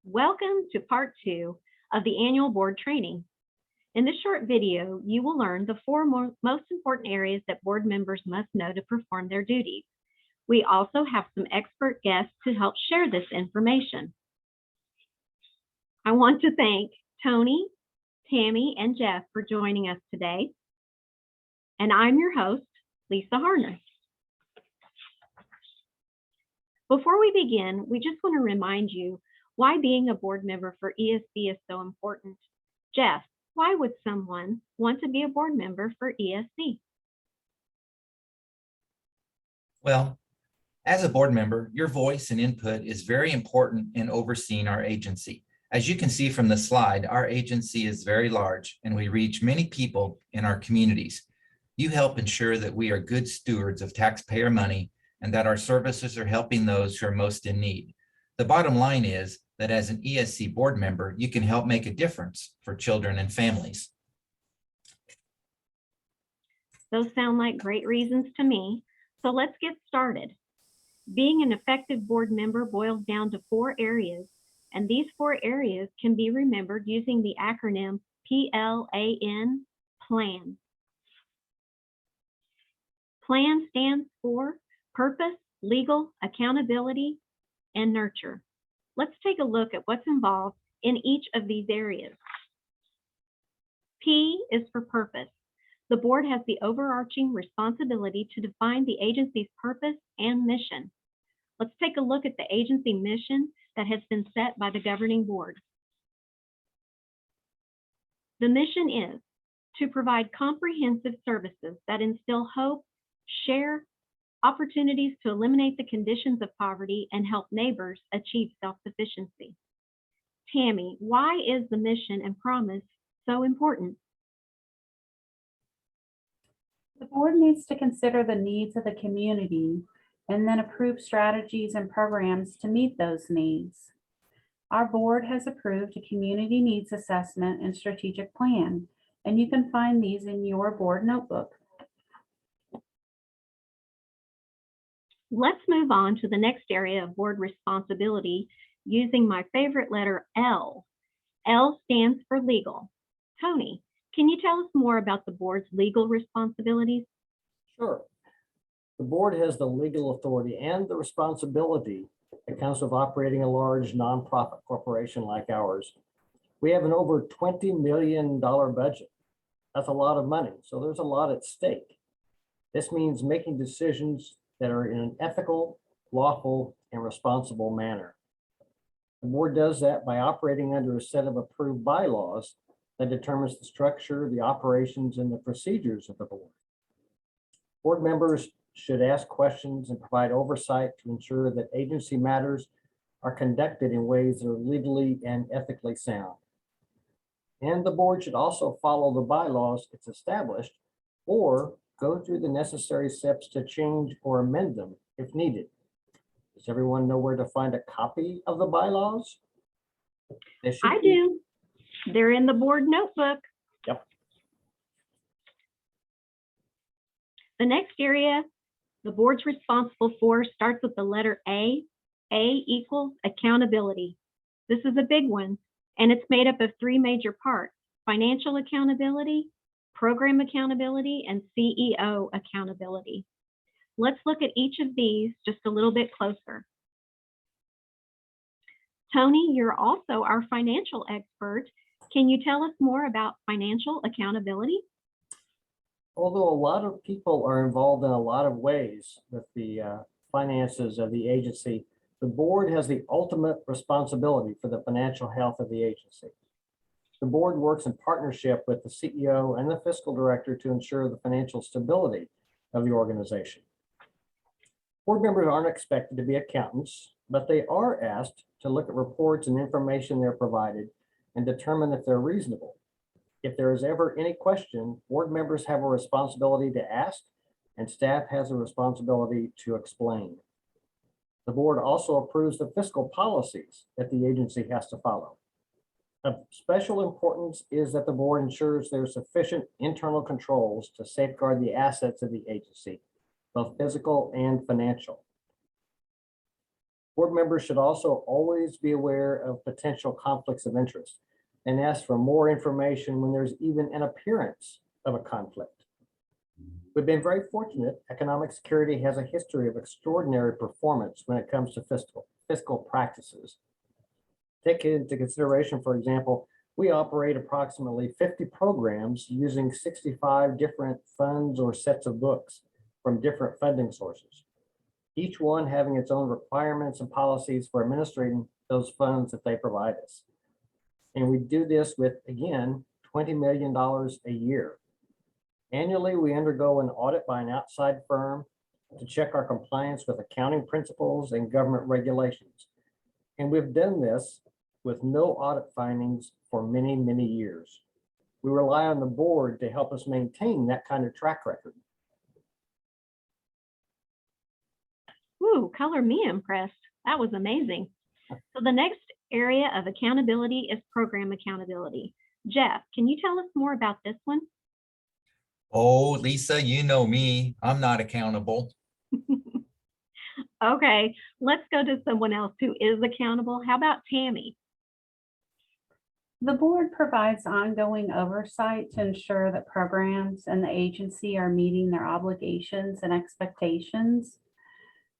Welcome to part 2 of the annual board training. In this short video, you will learn the four most important areas that board members must know to perform their duties. We also have some expert guests to help share this information. I want to thank Tony, Tammy, and Jeff for joining us today. And I'm your host, Lisa Harner. Before we begin, we just want to remind you why being a board member for ESB is so important. Jeff, why would someone want to be a board member for ESB? Well, as a board member, your voice and input is very important in overseeing our agency. As you can see from the slide, our agency is very large and we reach many people in our communities. You help ensure that we are good stewards of taxpayer money and that our services are helping those who are most in need. The bottom line is that as an ESC board member, you can help make a difference for children and families. Those sound like great reasons to me. So let's get started. Being an effective board member boils down to 4 areas, and these 4 areas can be remembered using the acronym PLAN, PLAN. PLAN stands for Purpose, Legal, Accountability, and Nurture. Let's take a look at what's involved in each of these areas. P is for purpose. The board has the overarching responsibility to define the agency's purpose and mission. Let's take a look at the agency mission that has been set by the governing board. The mission is to provide comprehensive services that instill hope, share opportunities to eliminate the conditions of poverty, and help neighbors achieve self-sufficiency. Tammy, why is the mission and promise so important? The board needs to consider the needs of the community and then approve strategies and programs to meet those needs. Our board has approved a community needs assessment and strategic plan, and you can find these in your board notebook. Let's move on to the next area of board responsibility using my favorite letter L. L stands for legal. Tony, can you tell us more about the board's legal responsibilities? Sure. The board has the legal authority and the responsibility that comes with operating a large nonprofit corporation like ours. We have an over $20 million budget. That's a lot of money. So there's a lot at stake. This means making decisions that are in an ethical, lawful, and responsible manner. The board does that by operating under a set of approved bylaws that determines the structure, the operations, and the procedures of the board. Board members should ask questions and provide oversight to ensure that agency matters are conducted in ways that are legally and ethically sound. And the board should also follow the bylaws it's established or go through the necessary steps to change or amend them if needed. Does everyone know where to find a copy of the bylaws? I do. They're in the board notebook. Yep. The next area the board's responsible for starts with the letter A. A equals accountability. This is a big one, and it's made up of 3 major parts: financial accountability, program accountability, and CEO accountability. Let's look at each of these just a little bit closer. Tony, you're also our financial expert. Can you tell us more about financial accountability? Although a lot of people are involved in a lot of ways with the finances of the agency, the board has the ultimate responsibility for the financial health of the agency. The board works in partnership with the CEO and the fiscal director to ensure the financial stability of the organization. Board members aren't expected to be accountants, but they are asked to look at reports and information they're provided and determine if they're reasonable. If there is ever any question, board members have a responsibility to ask, and staff has a responsibility to explain. The board also approves the fiscal policies that the agency has to follow. Of special importance is that the board ensures there are sufficient internal controls to safeguard the assets of the agency, both physical and financial. Board members should also always be aware of potential conflicts of interest and ask for more information when there's even an appearance of a conflict. We've been very fortunate. Economic Security has a history of extraordinary performance when it comes to fiscal practices. Take into consideration, for example, we operate approximately 50 programs using 65 different funds or sets of books from different funding sources, each one having its own requirements and policies for administering those funds that they provide us. And we do this with, again, $20 million a year. Annually, we undergo an audit by an outside firm to check our compliance with accounting principles and government regulations. And we've done this with no audit findings for many, many years. We rely on the board to help us maintain that kind of track record. Ooh, color me impressed. That was amazing. So the next area of accountability is program accountability. Jeff, can you tell us more about this one? Oh, Lisa, you know me. I'm not accountable. Okay, let's go to someone else who is accountable. How about Tammy? The board provides ongoing oversight to ensure that programs and the agency are meeting their obligations and expectations.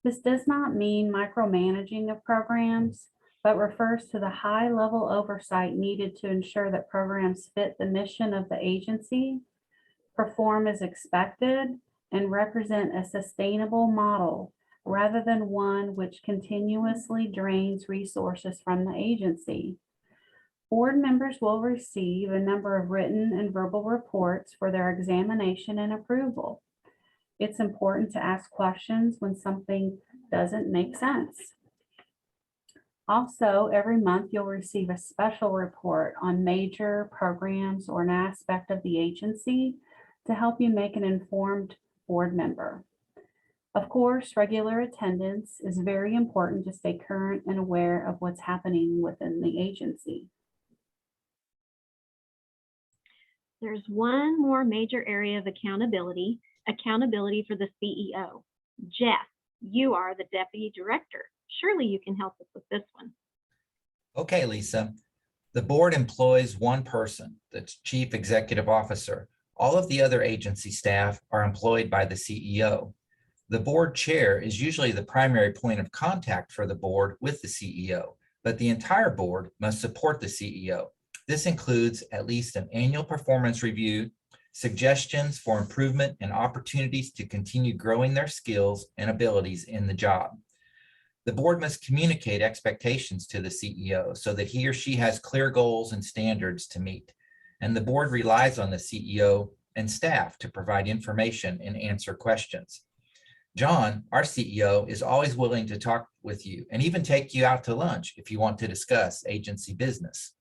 This does not mean micromanaging of programs, but refers to the high-level oversight needed to ensure that programs fit the mission of the agency, perform as expected, and represent a sustainable model rather than one which continuously drains resources from the agency. Board members will receive a number of written and verbal reports for their examination and approval. It's important to ask questions when something doesn't make sense. Also, every month you'll receive a special report on major programs or an aspect of the agency to help you make an informed board member. Of course, regular attendance is very important to stay current and aware of what's happening within the agency. There's one more major area of accountability, accountability for the CEO. Jeff, you are the deputy director. Surely you can help us with this one. Okay, Lisa. The board employs one person, the chief executive officer. All of the other agency staff are employed by the CEO. The board chair is usually the primary point of contact for the board with the CEO, but the entire board must support the CEO. This includes at least an annual performance review, suggestions for improvement, and opportunities to continue growing their skills and abilities in the job. The board must communicate expectations to the CEO so that he or she has clear goals and standards to meet. And the board relies on the CEO and staff to provide information and answer questions. John, our CEO, is always willing to talk with you and even take you out to lunch if you want to discuss agency business.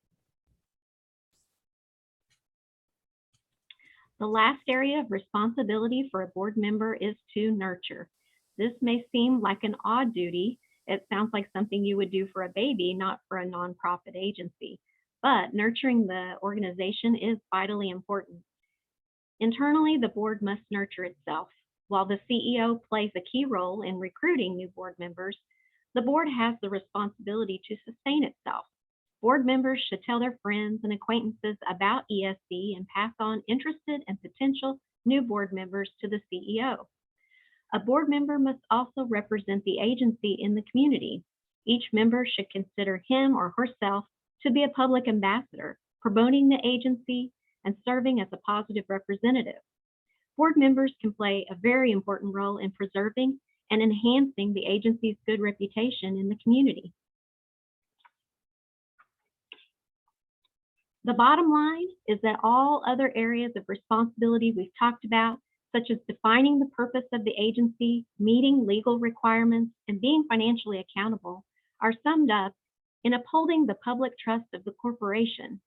The last area of responsibility for a board member is to nurture. This may seem like an odd duty. It sounds like something you would do for a baby, not for a nonprofit agency. But nurturing the organization is vitally important. Internally, the board must nurture itself. While the CEO plays a key role in recruiting new board members, the board has the responsibility to sustain itself. Board members should tell their friends and acquaintances about ESB and pass on interested and potential new board members to the CEO. A board member must also represent the agency in the community. Each member should consider him or herself to be a public ambassador, promoting the agency and serving as a positive representative. Board members can play a very important role in preserving and enhancing the agency's good reputation in the community. The bottom line is that all other areas of responsibility we've talked about, such as defining the purpose of the agency, meeting legal requirements, and being financially accountable, are summed up in upholding the public trust of the corporation.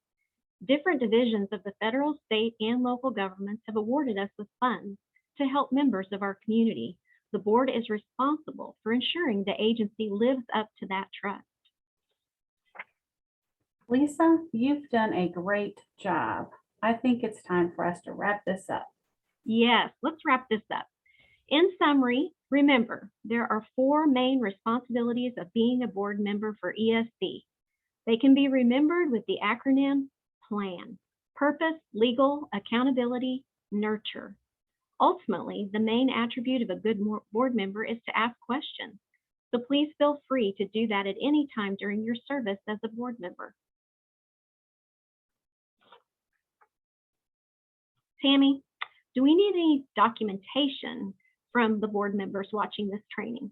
Different divisions of the federal, state, and local governments have awarded us with funds to help members of our community. The board is responsible for ensuring the agency lives up to that trust. Lisa, you've done a great job. I think it's time for us to wrap this up. Yes, let's wrap this up. In summary, remember, there are 4 main responsibilities of being a board member for ESB. They can be remembered with the acronym PLAN: purpose, legal, accountability, nurture. Ultimately, the main attribute of a good board member is to ask questions. So please feel free to do that at any time during your service as a board member. Tammy, do we need any documentation from the board members watching this training?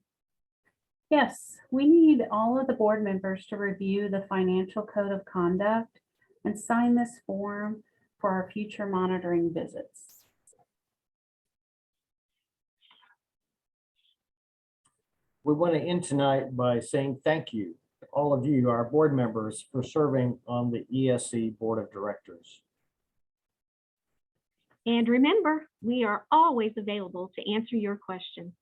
Yes, we need all of the board members to review the financial code of conduct and sign this form for our future monitoring visits. We want to end tonight by saying thank you to all of you, our board members, for serving on the ESC Board of Directors. And remember, we are always available to answer your questions.